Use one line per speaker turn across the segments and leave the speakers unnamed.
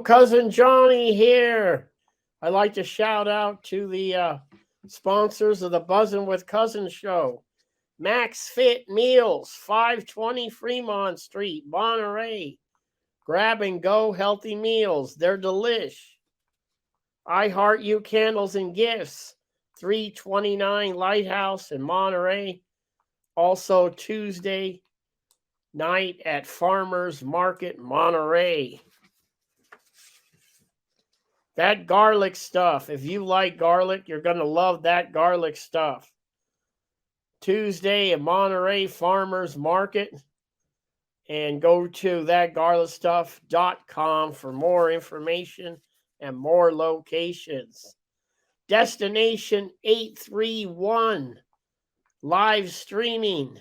Cousin Johnny here. I'd like to shout out to the sponsors of the Buzzin' with Cousin show. Max Fit Meals, 520 Fremont Street, Monterey. Grab and go healthy meals. They're delish. I Heart You Candles and Gifts, 329 Lighthouse in Monterey. Also Tuesday night at Farmers Market, Monterey. That garlic stuff, if you like garlic, you're going to love that garlic stuff. Tuesday at Monterey Farmers Market. And go to thatgarlicstuff.com for more information and more locations. Destination 831, live streaming.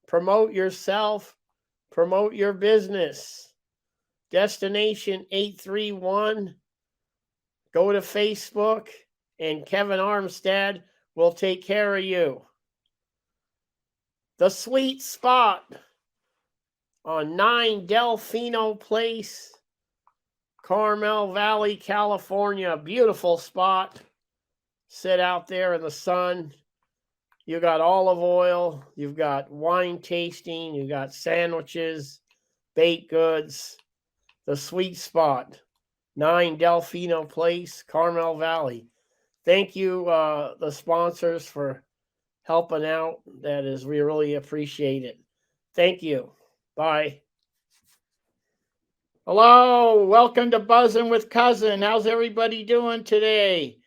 Promote yourself, promote your business. Destination 831. Go to Facebook, and Kevin Armstead will take care of you. The Sweet Spot on 9 Delfino Place, Carmel Valley, California. Beautiful spot. Sit out there in the sun. You got olive oil. You've got wine tasting. You got sandwiches, baked goods. The Sweet Spot. 9 Delfino Place, Carmel Valley. Thank you, the sponsors, for helping out. We really appreciate it. Thank you. Bye. Hello, welcome to Buzzin' with Cousin. How's everybody doing today?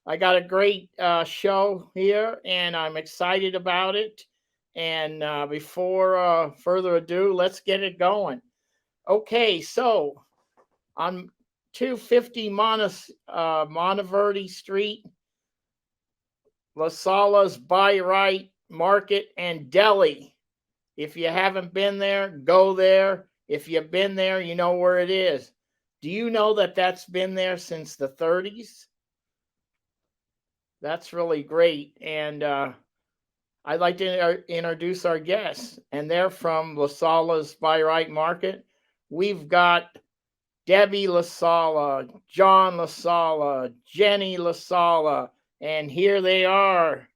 I got a great show here, and I'm excited about it. And before further ado, let's get it going. Okay, so on 250 Monteverde Street, La Sala's Bi-Rite Market and Deli. If you haven't been there, go there. If you've been there, you know where it is. Do you know that that's been there since the 30s? That's really great. And I'd like to introduce our guests. And they're from La Sala's Bi-Rite Market. We've got Debbie La Sala, John La Sala, Jenny La Sala, and here they are.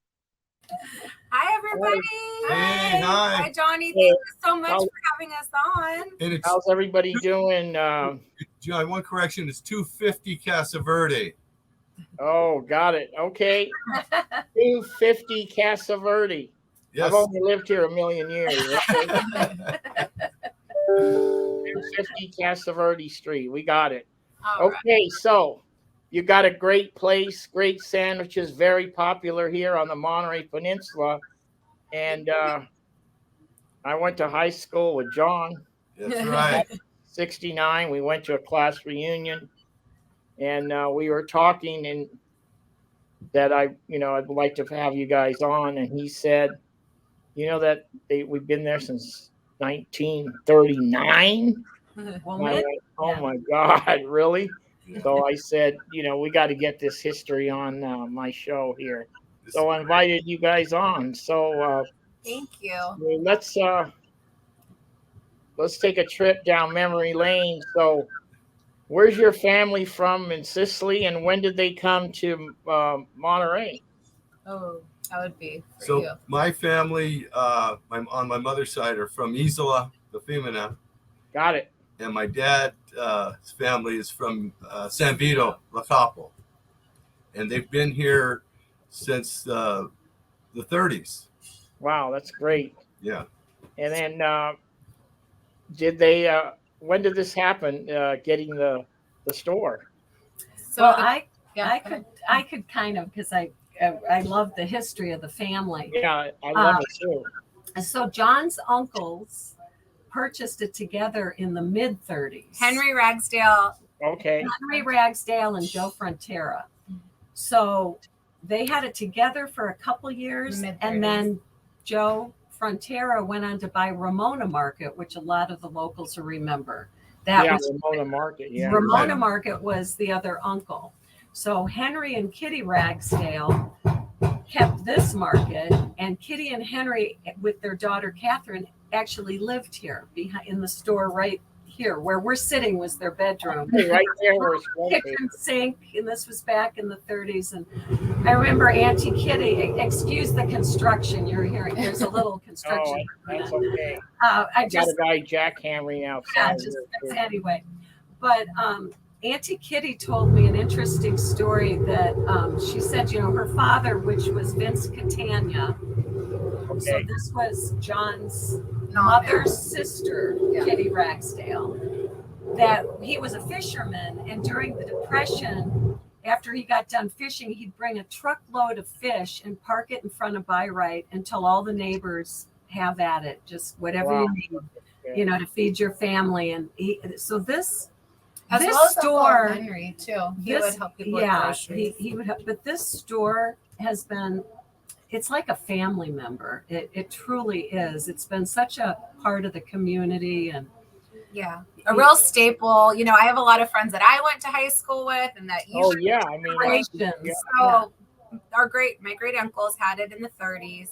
Hi, everybody.
Hey, hi.
Hi, Johnny. Thank you so much for having us on.
How's everybody doing?
John, one correction. It's 250 Casa Verde.
Oh, got it. Okay. 250 Casa Verde.
Yes.
I've only lived here a million years. Okay? 250 Casa Verde Street. We got it.
All
okay,
right.
So you got a great place, great sandwiches, very popular here on the Monterey Peninsula. And I went to high school with John.
That's right.
69. We went to a class reunion, and we were talking, and that I'd like to have you guys on. And he said, that we've been there since 1939.
Well,
I went, oh my God, really? So I said, we got to get this history on my show here. So I invited you guys on. So
thank you.
Let's take a trip down memory lane. So where's your family from in Sicily, and when did they come to Monterey?
Oh, that would be for
so
you.
My family on my mother's side are from Isola, the Femina.
Got it.
And my dad's family is from San Vito, La Capo. And they've been here since the 30s.
Wow, that's great.
Yeah.
And then when did this happen, getting the store?
So I could kind of, because I love the history of the family.
Yeah, I love it too.
So John's uncles purchased it together in the mid-30s.
Henry Ragsdale.
Okay.
Henry Ragsdale and Joe Frontera. So they had it together for a couple years, and then Joe Frontera went on to buy Ramona Market, which a lot of the locals will remember.
Ramona Market. Yeah.
Ramona Market was the other uncle. So Henry and Kitty Ragsdale kept this market, and Kitty and Henry, with their daughter Catherine, actually lived here in the store right here where we're sitting was their bedroom.
Right there where it's wallpaper.
Kitchen sink, and this was back in the 30s. And I remember Auntie Kitty, excuse the construction you're hearing. There's a little
Oh,
construction.
that's okay.
I
I got
just,
a guy jackhammering
yeah,
outside
just
here, too.
anyway. But Auntie Kitty told me an interesting story that she said, you know, her father, which was Vince Catania. So
Okay.
this was John's
Not
mother's sister,
Yeah.
Kitty Ragsdale, that he was a fisherman. And during the Depression, after he got done fishing, he'd bring a truckload of fish and park it in front of Bi-Rite until all the neighbors have at it, just whatever
Wow.
you need, you know, to feed your family. And so this
As
this
well as
store,
Uncle Henry too. He
this-
would help people with
yeah,
groceries.
he would have, but this store has been, it's like a family member. It truly is. It's been such a part of the community. And
Yeah, a real staple. You know, I have a lot of friends that I went to high school with, and that
Oh,
usually.
yeah. I mean,
generations.
So my great uncles had it in the 30s.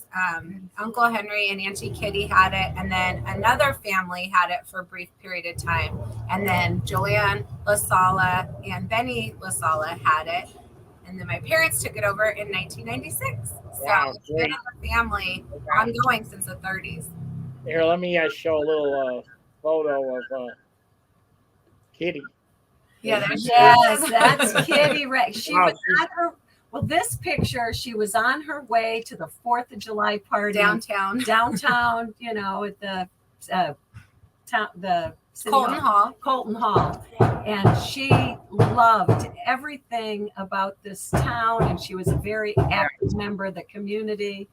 Uncle Henry and Auntie Kitty had it, and then another family had it for a brief period of time, and then Joanne La Sala and Benny La Sala had it, and then my parents took it over in 1996.
Wow,
So it's been in the family ongoing since the 30s.
here, let me show a little photo of Kitty.
Yeah, there's
Yes, that's Kitty Rex. She
Wow,
was on her. Well, this picture, she was on her way to the 4th of July party
downtown
downtown. You know, at the city
Colton Hall.
Colton Hall, and she loved everything about this town, and she was a very active member of the community.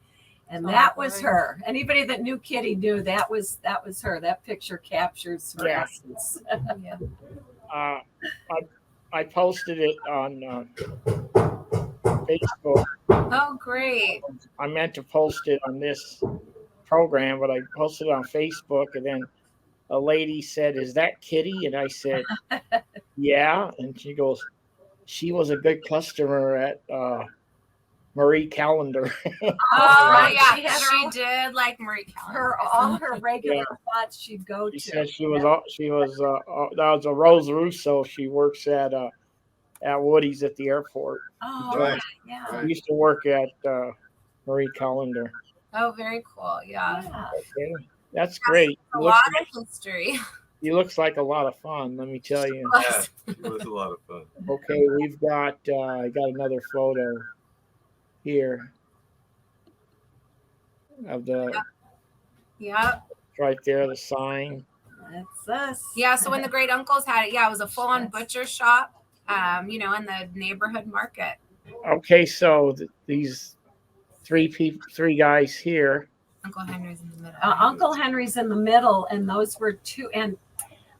And that was her. Anybody that knew Kitty knew that was her. That picture captures her
Yeah.
essence.
Yeah.
I posted it on Facebook.
Oh, great.
I meant to post it on this program, but I posted it on Facebook, and then a lady said, "Is that Kitty?" And I said, "Yeah." And she goes, "She was a good customer at Marie Calendar."
Oh,
right.
yeah.
She
She
had
did like Marie Calendar.
all her regular spots she'd go
She
to.
said she was that was a Rose Russo. She works at Woody's at the airport.
Oh,
Right.
yeah.
Right.
She used to work at Marie Calendar.
Oh, very cool. Yeah.
Yeah.
Okay. That's great.
A lot of history.
He looks like a lot of fun, let me tell you.
Yeah, it was a lot of fun.
Okay, we've got I got another photo here of the
Yep.
right there, the sign.
That's us.
Yeah. So when the great uncles had it, yeah, it was a full on butcher shop, you know, in the neighborhood market.
Okay, so these three guys here.
Uncle Henry's in the middle.
Uncle Henry's in the middle, and those were two. And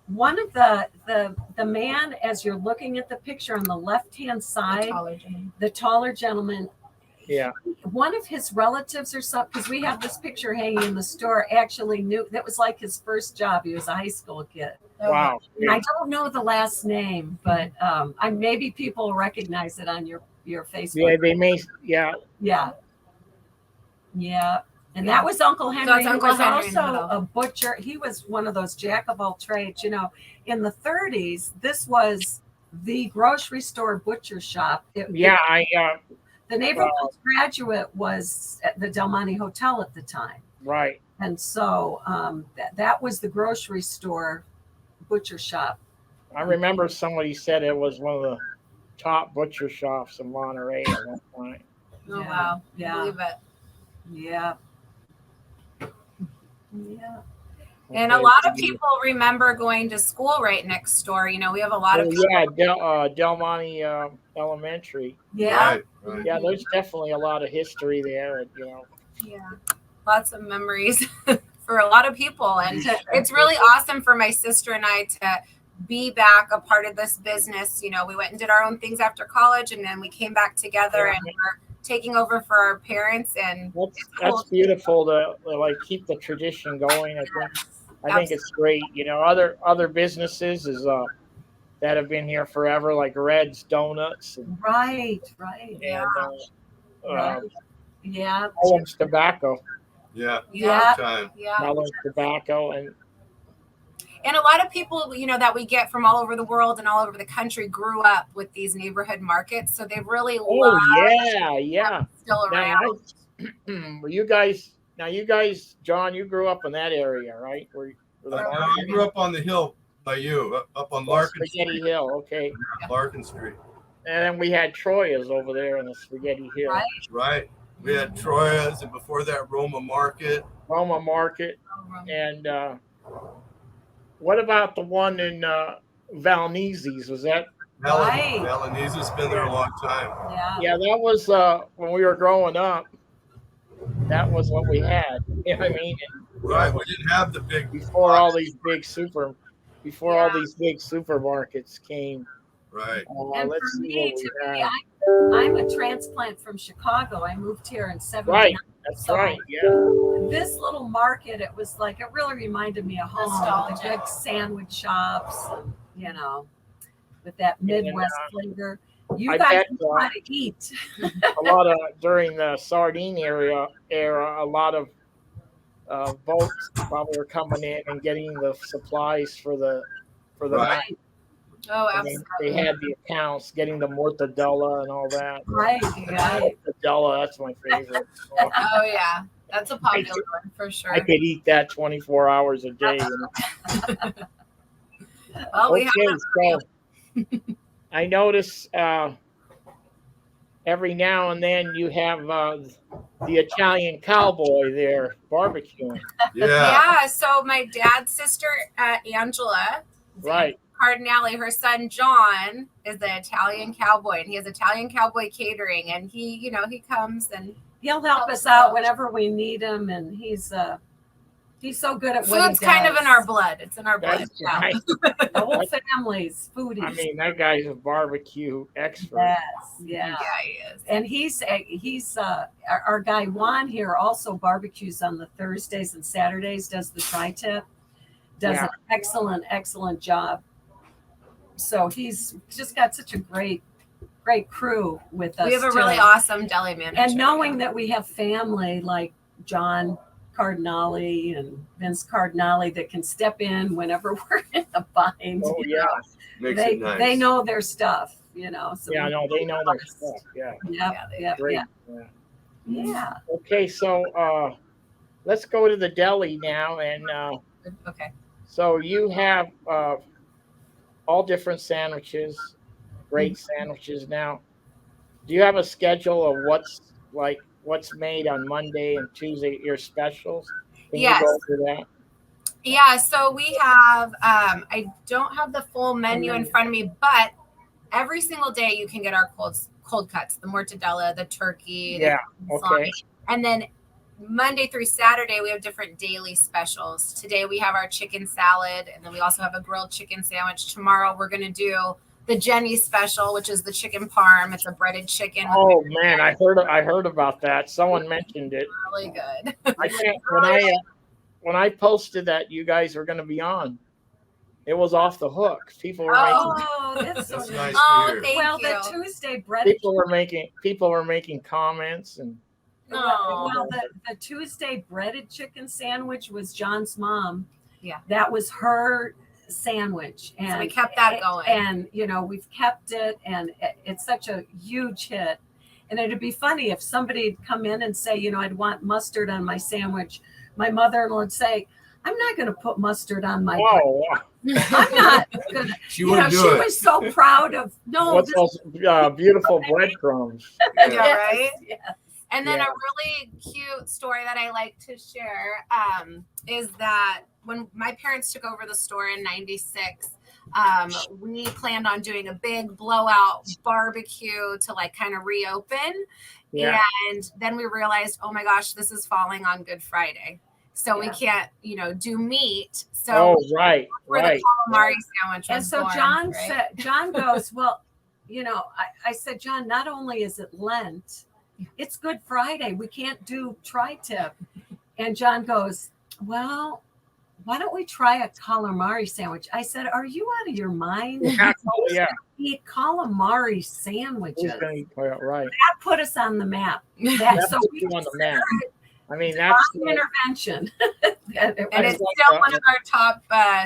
one of the man, as you're looking at the picture on the left-hand side, the taller gentleman,
Yeah.
one of his relatives or something, because we have this picture hanging in the store, actually knew that was like his first job. He was a high school kid.
Wow.
And I don't know the last name, but maybe people will recognize it on your Facebook.
Yeah, they may. Yeah.
Yeah. Yeah. And that was Uncle Henry.
that's
He
Uncle
was
Henry in the
also
middle.
a butcher. He was one of those jack of all trades. You know, in the 30s, this was the grocery store butcher shop.
Yeah,
The neighborhood graduate was at the Del Monte Hotel at the time.
right.
And so that was the grocery store butcher shop.
I remember somebody said it was one of the top butcher shops in Monterey at that point.
Oh,
Yeah.
wow.
Yeah.
Believe it.
Yeah. Yeah.
And a lot of people remember going to school right next door. You know, we have a lot of people.
Yeah, Del Monte Elementary.
Yeah.
Right, right.
Yeah, there's definitely a lot of history there. You know.
Yeah, lots of memories for a lot of people. And it's really awesome for my sister and I to be back a part of this business. You know, we went and did our own things after college, and then we came back together and we're taking over for our parents. And
That's beautiful to like keep the tradition going. I think it's great. You know, other businesses that have been here forever, like Red's Donuts and
Right.
Yeah.
Right. Yeah.
Mullins Tobacco.
Yeah.
Yeah.
Time.
Yeah.
Mullins Tobacco, and
And a lot of people, that we get from all over the world and all over the country grew up with these neighborhood markets. So they really love
yeah.
still around.
You guys, John, you grew up in that area, right? Where the
I grew up on the hill by you, up on Larkin
Spaghetti
Street.
Hill, okay.
Larkin Street.
And then we had Troya's over there in the Spaghetti Hill.
Right.
Right. We had Troya's, and before that, Roma Market.
Roma Market. And what about the one in Valnese's? Was that?
Right.
Valnese's been there a long time.
Yeah.
Yeah, that was when we were growing up. That was what we had. You know what I mean? And,
Right. We didn't have the big
before all these big supermarkets came.
Right.
And
Let's
for
see
me,
what we have.
I'm a transplant from Chicago. I moved here in 79.
Right. That's right. Yeah.
This little market, it really reminded me of home.
Nostalgic.
The big sandwich shops, with that Midwest flavor. You
I
guys
bet,
know how to eat.
a lot of during the sardine era, a lot of boats probably were coming in and getting the supplies for the
Right.
night.
Oh,
And
absolutely.
they had the accounts, getting the mortadella and all that.
Right.
Mortadella, that's my favorite.
Oh, yeah. That's a popular one for sure.
I could eat that 24 hours a day.
Well, we have that for you.
So I notice every now and then you have the Italian cowboy there barbecuing.
Yeah.
Yeah. So my dad's sister, Angela,
Right.
Cardinale, her son John is the Italian cowboy, and he has Italian cowboy catering, and he comes and
He'll help us out whenever we need him, and he's so good at what he
food's
does.
kind of in our blood. It's in our blood.
That's
Yeah.
right.
The whole family's foodies.
I mean, that guy's a barbecue expert.
Yes, yeah.
Yeah, he is.
And he's our guy Juan here also barbecues on the Thursdays and Saturdays, does the tri-tip, does an excellent job. So he's just got such a great crew with us.
We have a really awesome deli manager.
And knowing that we have family like John Cardinale and Vince Cardinale that can step in whenever we're in a bind.
Oh yeah.
Makes it nice.
They know their stuff, So
Yeah, no, they know their stuff. Yeah.
Yep.
Great.
Yeah.
Okay, so let's go to the deli now, and
Okay.
so you have all different sandwiches, great sandwiches. Now, do you have a schedule of what's made on Monday and Tuesday, your specials? Can
Yes.
you go through that?
Yeah, so we have I don't have the full menu in front of me, but every single day you can get our cold cuts, the mortadella, the turkey,
Yeah,
the
okay.
salami. And then Monday through Saturday we have different daily specials. Today we have our chicken salad, and then we also have a grilled chicken sandwich. Tomorrow we're going to do the Jenny special, which is the chicken parm. It's a breaded chicken.
Oh man, I heard about that. Someone mentioned it.
Really good.
I can't when I posted that you guys were going to be on. It was off the hook. People were
Oh, that's so
That's
nice.
nice to
Oh,
hear.
thank
Well,
you.
the Tuesday bread.
making people were making comments and
Oh.
Well, the Tuesday breaded chicken sandwich was John's mom.
Yeah.
That was her sandwich. And
So we kept that going.
And, we've kept it, and it's such a huge hit. And it'd be funny if somebody'd come in and say, I'd want mustard on my sandwich. My mother-in-law would say, I'm not going to put mustard on my I'm not going to.
She wouldn't do
she
it.
was so proud of,
what's those beautiful breadcrumbs?
Yeah, right?
Yes.
And then
Yeah.
a really cute story that I like to share is that when my parents took over the store in 96, we planned on doing a big blowout barbecue to kind of reopen.
Yeah.
And then we realized, oh my gosh, this is falling on Good Friday. So we can't, do meat. So
Oh, right.
where the calamari sandwich was
And so
born,
John
right?
John goes, well, I said, John, not only is it Lent, it's Good Friday. We can't do tri-tip. And John goes, well, why don't we try a calamari sandwich? I said, are you out of your mind?
Yeah.
Eat calamari sandwiches.
Who's gonna eat right?
That put us on the map.
That
So
put
we
you on the map. I mean, that's
Divine intervention.
And
That's
it's
like
still one of our top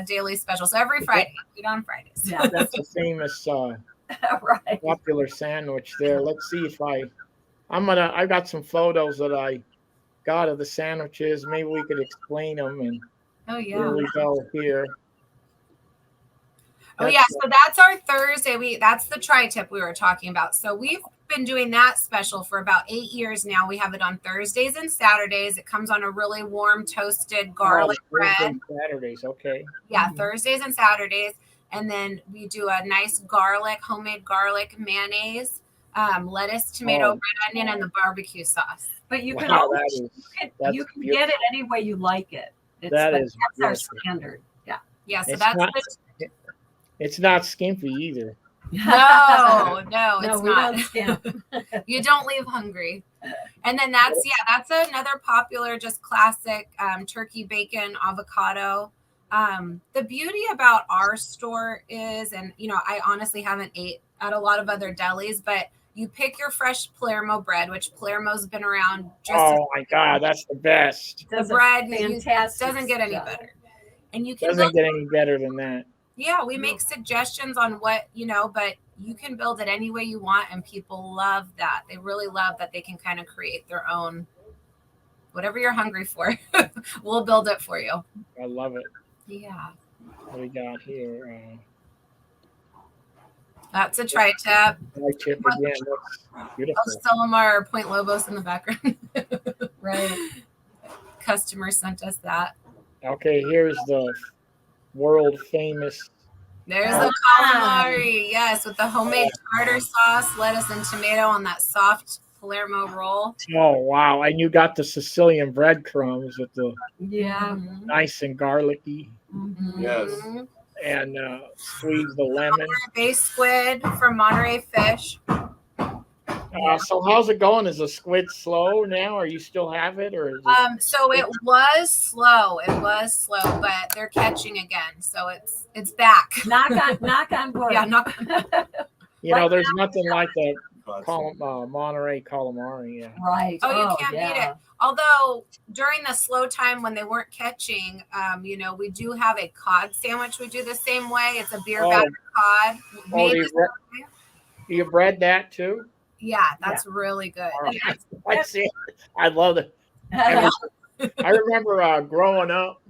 daily specials. So every Friday, eat on Fridays.
Yeah,
that's a famous
right.
popular sandwich there. Let's see if I got some photos that I got of the sandwiches. Maybe we could explain them. And
Oh
here
yeah.
we go here.
Oh yeah, so that's our Thursday. That's the tri-tip we were talking about. So we've been doing that special for about 8 years now. We have it on Thursdays and Saturdays. It comes on a really warm toasted garlic bread.
Saturdays, okay.
Yeah, Thursdays and Saturdays. And then we do a nice homemade garlic mayonnaise, lettuce, tomato, red onion, and the barbecue sauce.
But you can
Wow,
always
that's
you can
beautiful.
get it any way you like it.
That's
our standard. Yeah.
Yeah, so
it's not skimpy either.
no, it's
we
not.
don't skimp.
You don't leave hungry. And then that's another popular, just classic turkey, bacon, avocado. The beauty about our store is, and I honestly haven't ate at a lot of other delis, but you pick your fresh Palermo bread, which Palermo's been around.
Oh my God, that's the best.
The bread
fantastic
doesn't get any better, and you can
Doesn't get any better than that.
Yeah, we make suggestions on what, but you can build it any way you want, and people love that. They really love that they can kind of create their own, whatever you're hungry for. We'll build it for you.
I love it.
Yeah.
What do we got here?
That's a tri-tip.
Tri-tip again. That's beautiful.
Solomar Point Lobos in the background.
Right.
Customer sent us that.
Okay, here's the world famous.
There's the calamari, yes, with the homemade tartar sauce, lettuce, and tomato on that soft Palermo roll.
Oh wow! And you got the Sicilian breadcrumbs with the nice and garlicky.
Mm-hmm.
Yes.
And squeeze the lemon.
Bay squid from Monterey Fish.
So how's it going? Is the squid slow now, or you still have it, or is it...
So it was slow, but they're catching again, so it's back.
Knock on wood.
Yeah, knock on.
There's nothing like that Monterey calamari. Yeah.
Right.
Oh, you can't beat it. Although during the slow time when they weren't catching, we do have a cod sandwich. We do the same way. It's a beer battered cod.
Do you bread that too?
Yeah, that's really good.
I see. I love it. I remember growing up,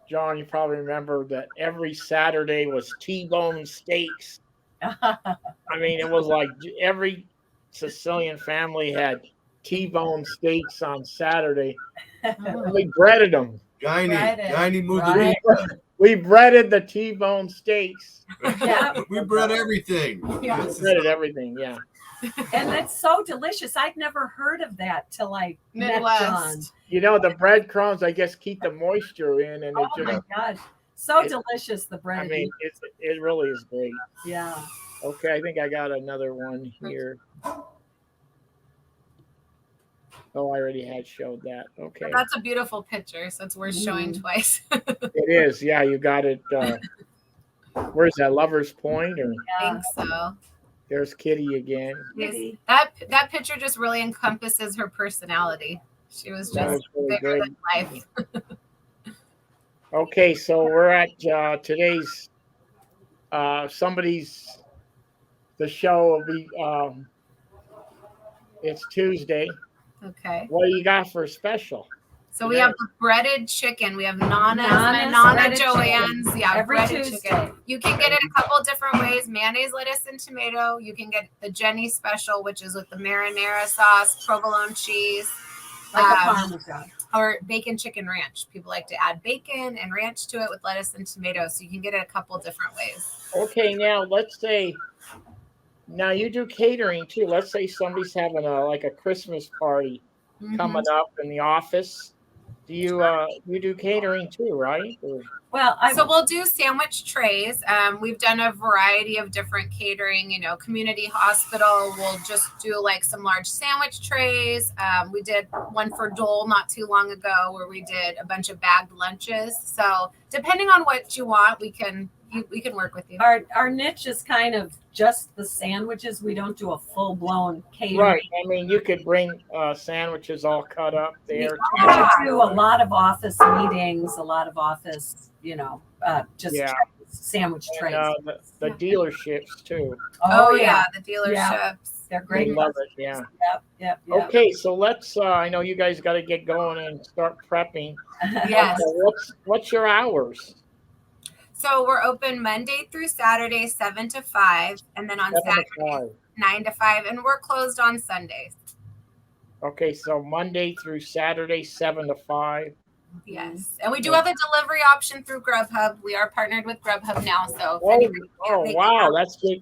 John, you probably remember that every Saturday was T-bone steaks. I mean, it was like every Sicilian family had T-bone steaks on Saturday. We breaded them.
Guiney Mudarita.
We breaded the T-bone steaks.
Yeah.
We bread everything.
Yeah.
We breaded everything, yeah.
And that's so delicious. I'd never heard of that till I met John.
The breadcrumbs, I guess, keep the moisture in, and
my God, so delicious, the bread.
I mean, it really is great.
Yeah.
Okay, I think I got another one here. Oh, I already had showed that. Okay.
But that's a beautiful picture, so it's worth showing twice.
It is. Yeah, you got it. Where's that? Lover's Point? Or
I think so.
There's Kitty again.
Kitty.
That picture just really encompasses her personality. She was just
really
bigger
great.
than life.
Okay, so we're at today's the show will be it's Tuesday.
Okay.
What do you got for special?
So we have the breaded chicken. We have Nana Joanne's. Yeah,
every
breaded
Tuesday.
chicken. You can get it a couple different ways: mayonnaise, lettuce, and tomato. You can get the Jenny special, which is with the marinara sauce, provolone cheese,
like a Parmesan,
or bacon chicken ranch. People like to add bacon and ranch to it with lettuce and tomato. So you can get it a couple different ways.
Okay, now let's say. Now you do catering too. Let's say somebody's having a Christmas party coming up in the office. Do you do catering too, right?
Well,
so we'll do sandwich trays. We've done a variety of different catering. Community hospital. We'll just do like some large sandwich trays. We did one for Dole not too long ago where we did a bunch of bagged lunches. So depending on what you want, we can work with you.
Our niche is kind of just the sandwiches. We don't do a full blown catering.
Right. I mean, you could bring sandwiches all cut up
We
there.
do a lot of office meetings, a lot of office, just
Yeah.
sandwich trays.
And the dealerships too.
Oh yeah, the dealerships.
They're
They
great.
love it. Yeah.
Yep.
Okay, so let's. I know you guys got to get going and start prepping.
Yes.
What's your hours?
So we're open Monday through Saturday, 7 to 5, and then on
7 to
Saturday
5.
9 to 5, and we're closed on Sundays.
Okay, so Monday through Saturday, 7 to 5.
Yes, and we do have a delivery option through Grubhub. We are partnered with Grubhub now, so if anybody can't
Oh
make it
wow,
out,
that's good.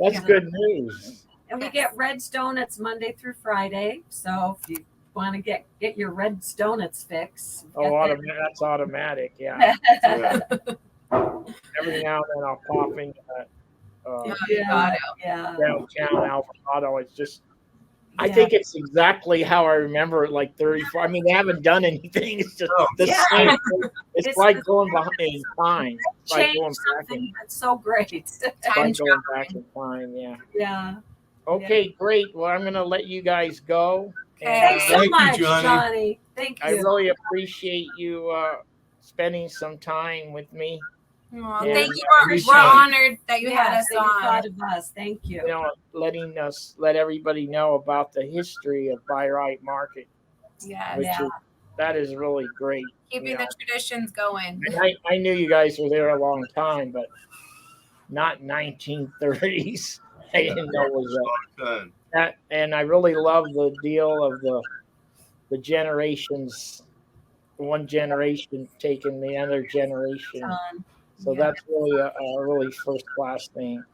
That's good news.
And we get Red's Donuts Monday through Friday. So if you want to get your Red's Donuts fix.
That's automatic. Yeah.
Yeah.
Every now and then I'll pop into that
Got it.
downtown Alvarado. It's just. I think it's exactly how I remember it, like 34. I mean, they haven't done anything. It's just the same. It's like going behind in time. It's like
Change
going back
something. That's so great.
like going back in time. Yeah.
Yeah.
Okay, great. Well, I'm going to let you guys go.
Thanks so
Thank you,
much,
Johnny.
Johnny. Thank you.
I really appreciate you spending some time with me.
Well,
Yeah.
thank you. We're
Anytime.
honored that you had us
that you
on.
thought of us. Thank you.
Let everybody know about the history of Bi-Rite Market,
Yes.
which that is really great.
Keeping the traditions going.
And I knew you guys were there a long time, but not 1930s. I didn't know it was that. And I really love the deal of the generations, one generation taking the other generation. So that's really a really first class thing.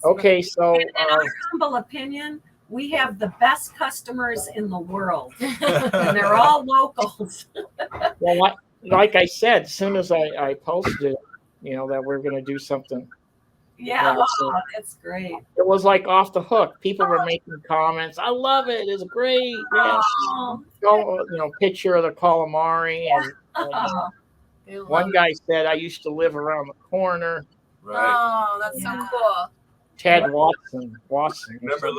Okay, so
In our humble opinion, we have the best customers in the world, and they're all locals.
well, like I said, as soon as I posted, that we're going to do something.
Yeah,
so
that's great.
it was like off the hook. People were making comments. I love it. It's great. Yes. Picture of the calamari and one guy said, I used to live around the corner.
Right.
Oh, that's so cool.
Ted Watson.
Remember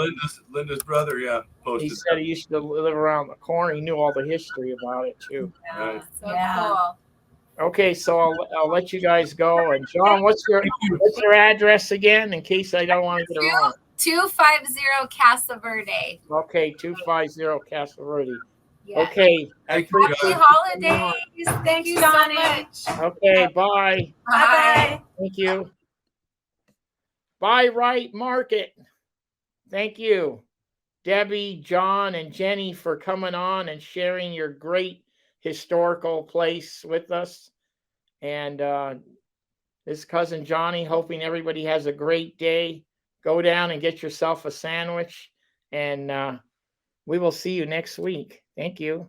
Linda's brother? Yeah. Posted
He said he used to live around the corner. He knew all the history about it too.
Right.
So cool.
Okay, so I'll let you guys go. And John, what's your address again, in case I don't want to get it wrong?
250 Casa Verde.
Okay, 250 Casa Verde.
Yes.
Okay.
Thank you,
Happy
John.
holidays. Thank you so much.
Okay, bye.
Bye.
Thank you. Bi-Rite Market. Thank you, Debbie, John, and Jenny, for coming on and sharing your great historical place with us. And this cousin Johnny, hoping everybody has a great day. Go down and get yourself a sandwich, and we will see you next week. Thank you.